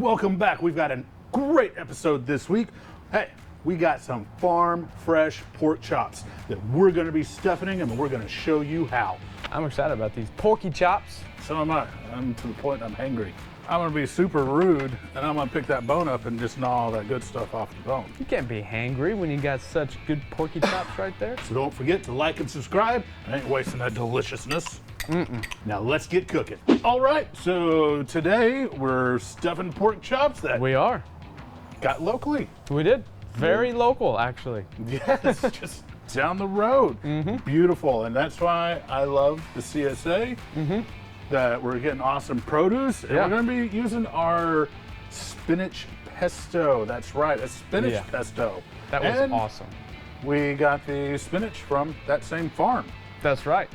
welcome back. We've got a great episode this week. Hey, we got some farm fresh pork chops that we're going to be stuffing and we're going to show you how. I'm excited about these porky chops. So am I. I'm to the point I'm hangry. I'm going to be super rude and I'm going to pick that bone up and just gnaw all that good stuff off the bone. You can't be hangry when you got such good porky chops right there. So don't forget to like and subscribe. I ain't wasting that deliciousness. Now let's get cooking. All right, so today we're stuffing pork chops that We are. got locally. We did. Very local, actually. Yes, just down the road. Beautiful, and that's why I love the CSA, that we're getting awesome produce, and we're gonna be using our spinach pesto. That's right, a spinach pesto. That was awesome. We got the spinach from that same farm. That's right.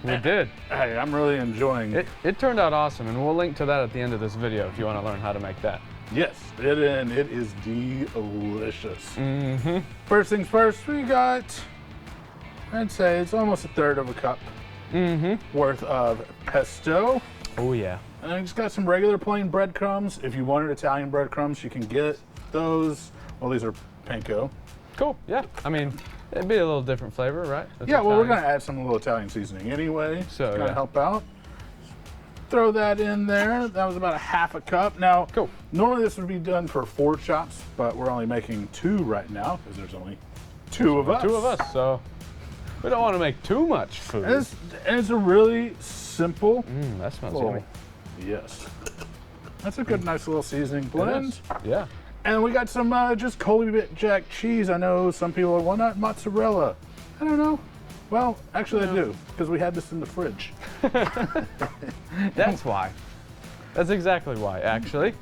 We did. Hey, I'm really enjoying it. It turned out awesome, and we'll link to that at the end of this video if you want to learn how to make that. Yes, it is delicious. First things first, we got, I'd say it's almost a third of a cup worth of pesto. Oh yeah. And I just got some regular plain breadcrumbs. If you wanted Italian breadcrumbs, you can get those. Well, these are panko. Cool. Yeah. I mean, it'd be a little different flavor, right? That's Yeah, well, we're Italian. gonna add some little Italian seasoning anyway. So, it's gonna yeah. help out. Throw that in there. That was about a half a cup. Now, Cool. Normally this would be done for 4 chops, but we're only making 2 right now because there's only 2 of us. 2 of us, so we don't want to make too much food. And it's a really simple. That smells little- yummy. Yes. That's a good, nice little seasoning It blend. is. Yeah. And we got some just Colby Jack cheese. I know some people are, why not mozzarella? I don't know. Well, actually I do, because we had this in the fridge. That's why. That's exactly why, actually.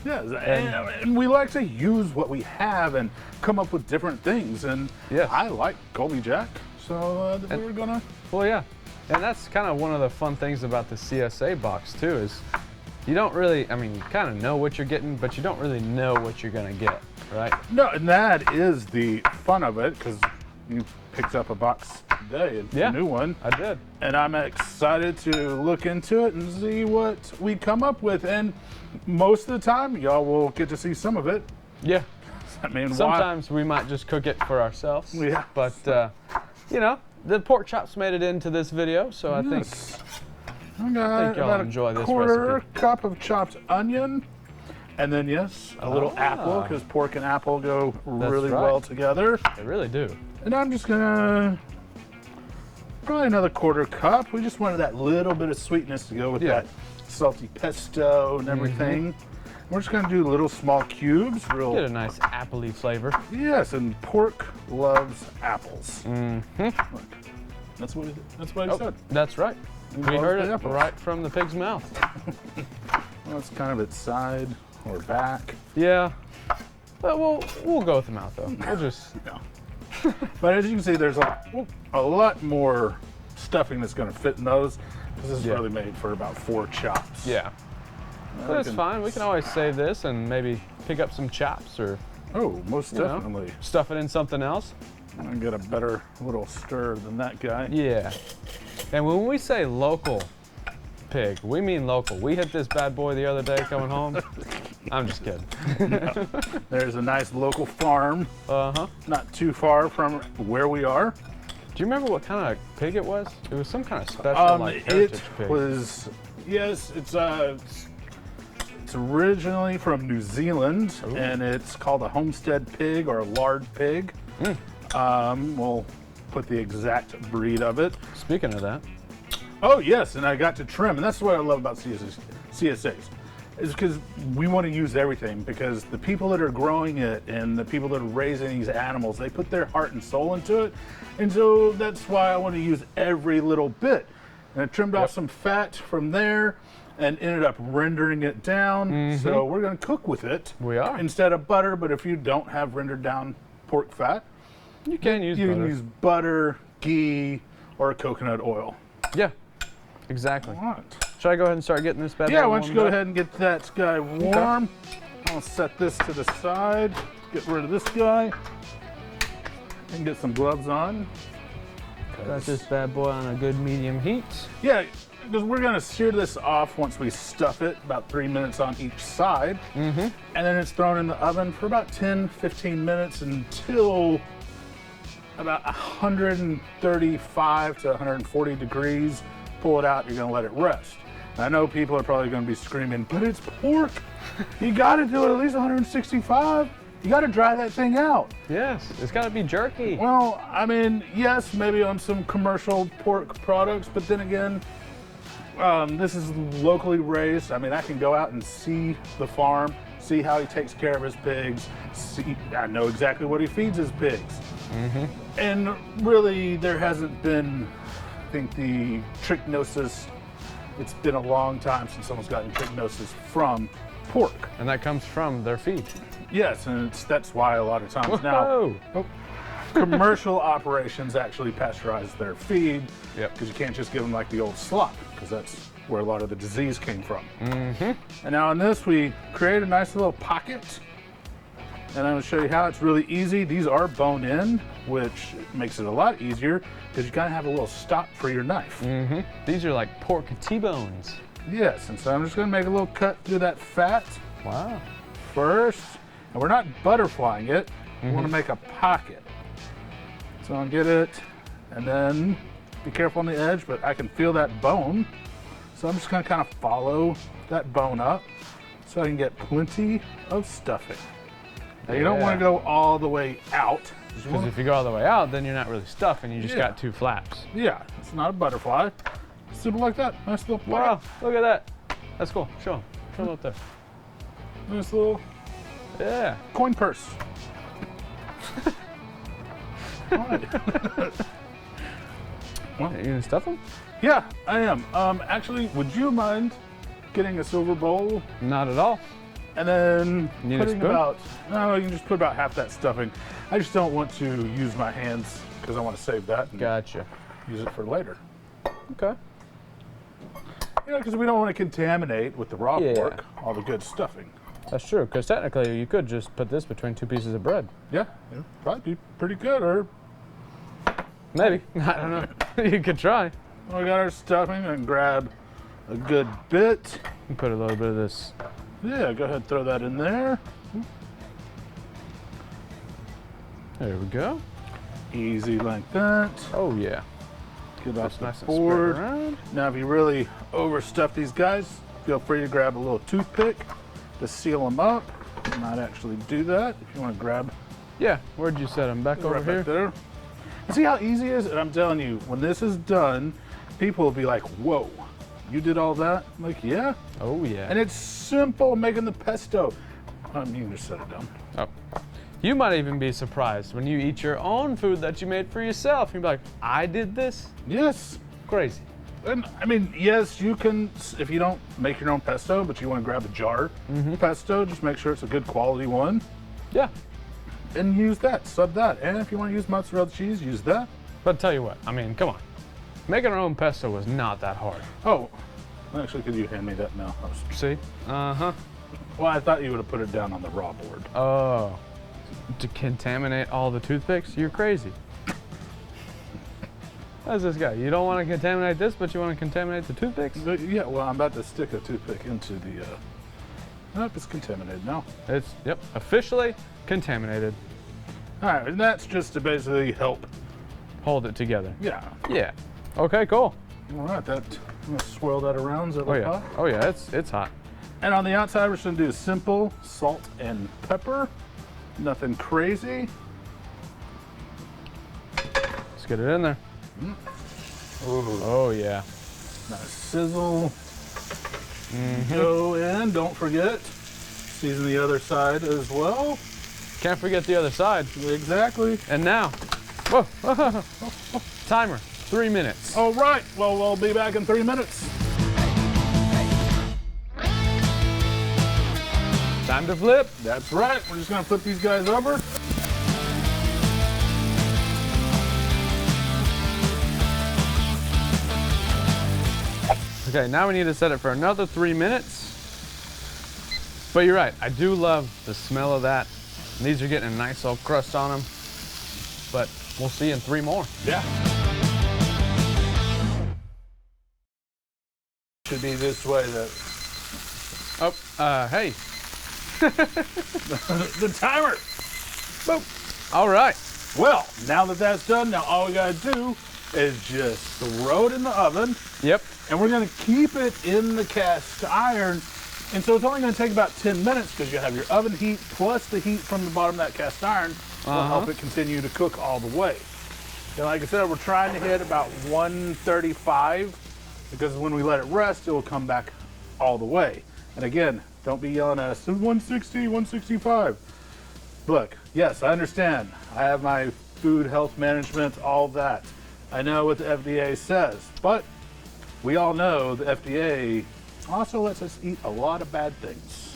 Yes, and we like to use what we have and come up with different things. And Yes. I like Colby Jack, so we're gonna. Well, yeah. And that's kind of one of the fun things about the CSA box, too, is you don't really, I mean, you kind of know what you're getting, but you don't really know what you're going to get, right? No, and that is the fun of it, because you picked up a box today, a new one. I did. And I'm excited to look into it and see what we come up with. And most of the time, y'all will get to see some of it. Yeah. I mean, Sometimes we might just cook it for ourselves. Yeah. But, you know, the pork chops made it into this video, so I think I got y'all about enjoy a this quarter recipe. cup of chopped onion. And then, yes, a little apple, because pork and apple go really right. well together. they really do. And I'm just gonna, probably another quarter cup. We just wanted that little bit of sweetness to go with that salty pesto and everything. We're just gonna do little small cubes, Get a nice appley flavor. Yes, and pork loves apples. Look, that's what he said. That's right. We loves heard the it apples. right from the pig's mouth. Well, it's kind of its side or back. Yeah. But we'll go with the mouth, though. We'll just... No. But as you can see, there's a lot more stuffing that's gonna fit in those. This is really made for about 4 chops. Yeah. But it's fine. We can always save this and maybe pick up some chops or Oh, most you know, definitely. stuff it in something else. I'm gonna get a better little stir than that guy. Yeah. And when we say local pig, we mean local. We hit this bad boy the other day coming home. I'm just kidding. There's a nice local farm, not too far from where we are. Do you remember what kind of pig it was? It was some kind of special like heritage pig. It's originally from New Zealand, and it's called a homestead pig or a lard pig. We'll put the exact breed of it. Speaking of that. Oh yes, and I got to trim, and that's what I love about CSAs, is because we want to use everything, because the people that are growing it and the people that are raising these animals, they put their heart and soul into it, and so that's why I want to use every little bit. And I trimmed off some fat from there and ended up rendering it down, so we're going to cook with it. We are. Instead of butter, but if you don't have rendered down pork fat, You can use you butter. can use butter, ghee, or coconut oil. Yeah, exactly. All right. Should I go ahead and start getting this bad boy Yeah, why don't you warmed go up? ahead and get that guy warm. I'll set this to the side, get rid of this guy, and get some gloves on. Got this bad boy on a good medium heat. Yeah, because we're gonna sear this off once we stuff it, about 3 minutes on each side. And then it's thrown in the oven for about 10-15 minutes until about 135 to 140 degrees. Pull it out, you're gonna let it rest. I know people are probably gonna be screaming, but it's pork. You gotta do it at least 165. You gotta dry that thing out. Yes, it's gotta be jerky. Well, I mean, yes, maybe on some commercial pork products, but then again, this is locally raised. I mean, I can go out and see the farm, see how he takes care of his pigs. I know exactly what he feeds his pigs. And really, there hasn't been, I think, the trichinosis. It's been a long time since someone's gotten trichinosis from pork. And that comes from their feed. Yes, and that's why a lot of times now commercial operations actually pasteurize their feed. Yep. Because you can't just give them like the old slop, because that's where a lot of the disease came from. And now in this, we create a nice little pocket. And I'm gonna show you how. It's really easy. These are bone in, which makes it a lot easier because you kind of have a little stop for your knife. These are like pork T-bones. Yes, and so I'm just gonna make a little cut through that fat Wow. first. And we're not butterflying it. We wanna make a pocket. So I'll get it, and then be careful on the edge, but I can feel that bone. So I'm just gonna kind of follow that bone up so I can get plenty of stuffing. Now you don't want to go all the way out. Because if you go all the way out, then you're not really stuffing. You just got 2 flaps. Yeah, it's not a butterfly. Simple like that. Nice little pocket. Wow, look at that. That's cool. Show them. Show them up there. Nice little coin purse. All right. Well, are you gonna stuff them? Yeah, I am. Actually, would you mind getting a silver bowl? Not at all. And then Need putting a spoon? no, you can just put about half that stuffing. I just don't want to use my hands because I want to save that and Gotcha. use it for later. Okay. You know, because we don't want to contaminate with the raw pork all the good stuffing. That's true, because technically you could just put this between 2 pieces of bread. Yeah, it'd probably be pretty good. Or Maybe. I don't know. You could try. we got our stuffing and grab a good bit. And put a little bit of this. Yeah, go ahead and throw that in there. There we go. Easy like that. Oh yeah. Get off Just the nice and spread board. around. Now, if you really overstuff these guys, feel free to grab a little toothpick to seal them up. You might actually do that if you want to grab Yeah. Where'd you set them? Back over right here? back there. You see how easy it is? And I'm telling you, when this is done, people will be like, whoa, you did all that? I'm like, yeah. Oh yeah. And it's simple making the pesto. You can just set it down. Oh. You might even be surprised when you eat your own food that you made for yourself. You'd be like, I did this? Yes. Crazy. And I mean, yes, you can, if you don't make your own pesto, but you want to grab a jar pesto, just make sure it's a good quality one. Yeah. And use that, sub that. And if you want to use mozzarella cheese, use that. But tell you what, I mean, come on. Making our own pesto was not that hard. Oh, actually, could you hand me that now? See? Uh-huh. Well, I thought you would have put it down on the raw board. Oh. To contaminate all the toothpicks? You're crazy. How's this guy? You don't want to contaminate this, but you want to contaminate the toothpicks? But yeah, well, I'm about to stick a toothpick into the, nope, it's contaminated now. It's, yep, officially contaminated. All right, and that's just to basically help. Hold it together. Yeah. Yeah. Okay, cool. All right, I'm gonna swirl that around. Is that Oh yeah. hot? Oh yeah, it's hot. And on the outside, we're just gonna do simple salt and pepper. Nothing crazy. Let's get it in there. Ooh, Oh yeah. nice sizzle. Go in. Don't forget, season the other side as well. Can't forget the other side. Exactly. And now, whoa, timer, 3 minutes. All right. Well, we'll be back in 3 minutes. Time to flip. That's right. We're just gonna flip these guys over. Okay, now we need to set it for another 3 minutes. But you're right, I do love the smell of that. And these are getting a nice little crust on them. But we'll see in 3 more. Yeah. should be this way. That hey. the timer. Boom. All right. Well, now that that's done, now all we gotta do is just throw it in the oven. Yep. And we're gonna keep it in the cast iron. And so it's only gonna take about 10 minutes because you have your oven heat plus the heat from the bottom of that cast iron will help it continue to cook all the way. And like I said, we're trying to hit about 135 because when we let it rest, it will come back all the way. And again, don't be yelling at us, 160, 165. Look, yes, I understand. I have my food health management, all that. I know what the FDA says, but we all know the FDA also lets us eat a lot of bad things.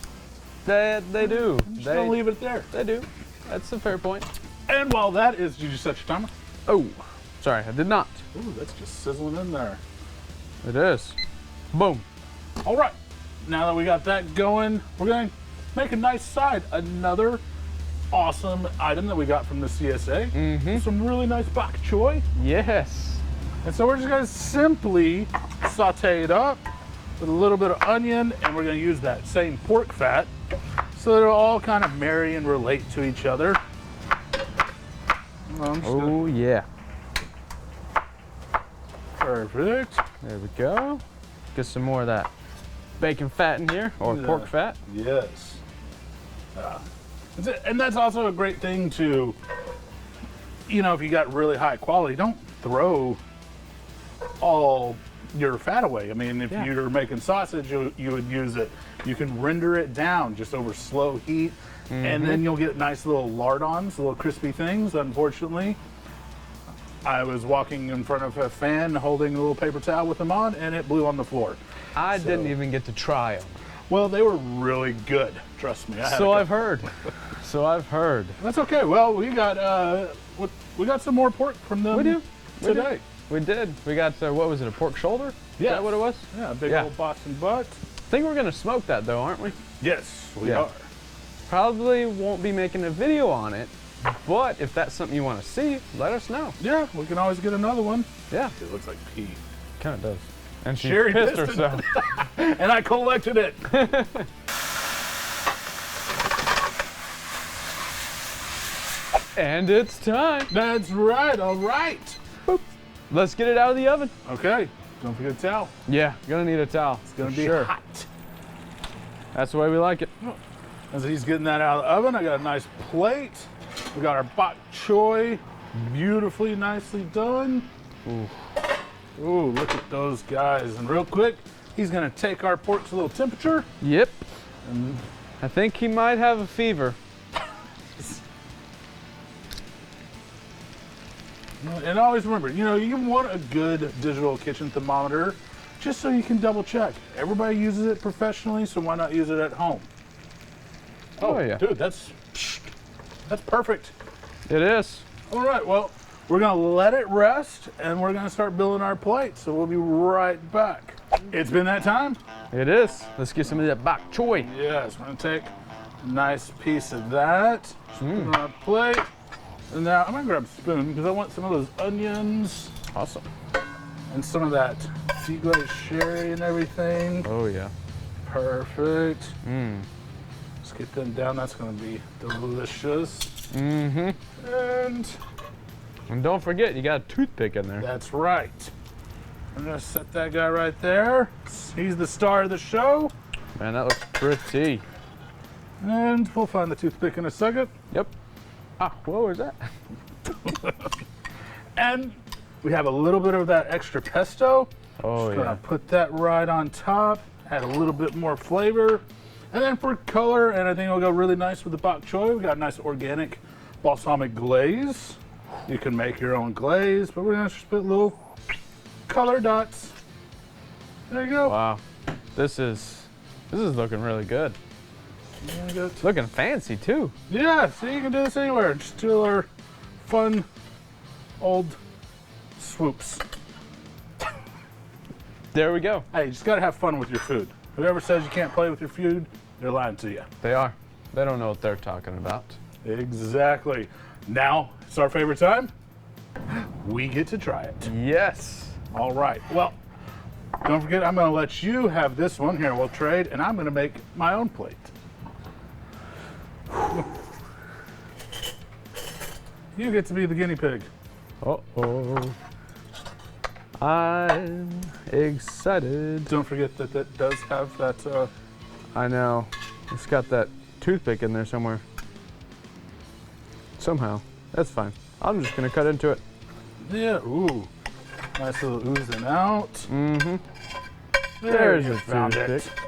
They do. I'm just gonna leave it there. They do. That's a fair point. And while that is, did you set your timer? Oh, sorry, I did not. Ooh, that's just sizzling in there. It is. Boom. All right, now that we got that going, we're gonna make a nice side. Another awesome item that we got from the CSA. Some really nice bok choy. Yes. And so we're just gonna simply saute it up with a little bit of onion, and we're gonna use that same pork fat so that it'll all kind of marry and relate to each other. Oh, yeah. Perfect. There we go. Get some more of that bacon fat in here, or pork fat. Yes. And that's also a great thing to, you know, if you got really high quality, don't throw all your fat away. I mean, if you're making sausage, you would use it. You can render it down just over slow heat, and then you'll get nice little lardons, little crispy things. Unfortunately, I was walking in front of a fan holding a little paper towel with them on, and it blew on the floor. I didn't even get to try them. Well, they were really good. Trust me. So I've heard. So I've heard. That's okay. Well, we got some more pork from them today. We did. We got what was it? A pork shoulder? Yeah. Is that what it was? Yeah, a big old Boston butt. I think we're gonna smoke that though, aren't we? Yes, we are. Probably won't be making a video on it, but if that's something you want to see, let us know. Yeah, we can always get another one. Yeah. It looks like pee. Kind of does. And she Sherry pissed pissed herself. And I collected it. And it's time. That's right. All right. Boop. Let's get it out of the oven. Okay. Don't forget the towel. Yeah, gonna need a towel. It's gonna be hot. That's the way we like it. As he's getting that out of the oven, I got a nice plate. We got our bok choy, beautifully, nicely done. Ooh, look at those guys. And real quick, he's gonna take our pork to a little temperature. Yep. And I think he might have a fever. And always remember, you know, you want a good digital kitchen thermometer just so you can double check. Everybody uses it professionally, so why not use it at home? Oh yeah. Dude, that's perfect. It is. All right, well, we're gonna let it rest and we're gonna start building our plate, so we'll be right back. It's been that time? It is. Let's get some of that bok choy. Yes, we're gonna take a nice piece of that, put it on our plate. And now I'm gonna grab a spoon because I want some of those onions. Awesome. And some of that deglazed sherry and everything. Oh yeah. Perfect. Let's get them down. That's gonna be delicious. And don't forget, you got a toothpick in there. that's right. I'm gonna set that guy right there. He's the star of the show. Man, that looks pretty. And we'll find the toothpick in a second. Yep. Ah, what was that? And we have a little bit of that extra pesto. Oh Just gonna put that right on top, add a little bit more flavor. And then for color, and I think it'll go really nice with the bok choy, we got a nice organic balsamic glaze. You can make your own glaze, but we're gonna just put little color dots. There you go. Wow. This is looking really good. Looking fancy too. Yeah, so you can do this anywhere. Just do our fun old swoops. There we go. Hey, you just gotta have fun with your food. Whoever says you can't play with your food, they're lying to you. They are. They don't know what they're talking about. Exactly. Now, it's our favorite time. We get to try it. Yes. All right. Well, Don't forget, I'm gonna let you have this one. Here, we'll trade, and I'm gonna make my own plate. You get to be the guinea pig. Uh-oh. I'm excited. Don't forget that that does have that, I know. It's got that toothpick in there somewhere. Somehow. That's fine. I'm just gonna cut into it. yeah, ooh. Nice little oozing out. Mm-hmm. There There's you your found it. toothpick.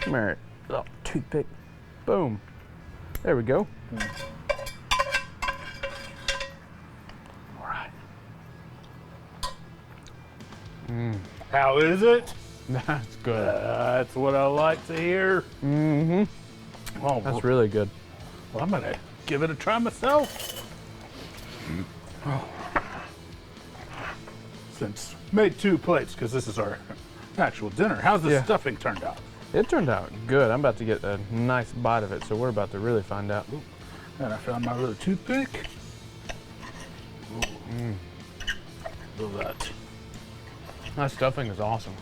Come here. Oh, toothpick. Boom. There we go. All right. How is it? That's good. That's what I like to hear. Mm-hmm. Oh, That's really good. well, I'm gonna give it a try myself. Oh. Since made 2 plates because this is our actual dinner. How's the Yeah. stuffing turned out? It turned out good. I'm about to get a nice bite of it, so we're about to really find out. And I found my little toothpick. Look at that. That stuffing is awesome.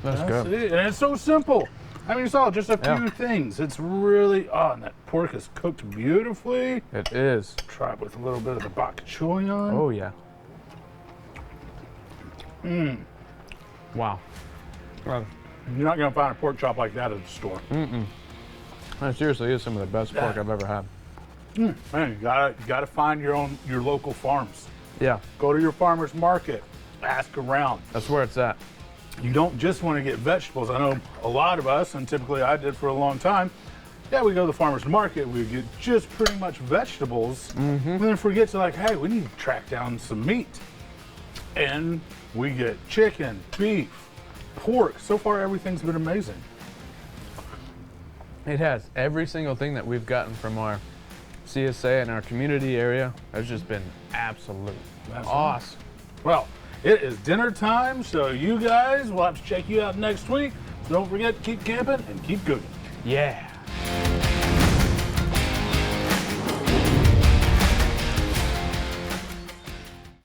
That's That's good. it. And it's so simple. I mean, it's all just a few Yeah. things. It's really, oh, and that pork is cooked beautifully. It is. Try it with a little bit of the bok choy on. Oh, yeah. Wow. Well, You're not gonna find a pork chop like that at the store. that seriously is some of the best pork I've ever had. Man, you gotta find your local farms. Yeah, Go to your farmer's market. Ask around. that's where it's at. You don't just want to get vegetables. I know a lot of us, and typically I did for a long time. Yeah, we go to the farmer's market, we get just pretty much vegetables, and then forget to like, hey, we need to track down some meat. And we get chicken, beef, pork. So far, everything's been amazing. It has every single thing that we've gotten from our CSA and our community area. Has just been absolute That's awesome. Well, it is dinner time, so you guys, we'll have to check you out next week. Don't forget to keep camping and keep cooking. Yeah.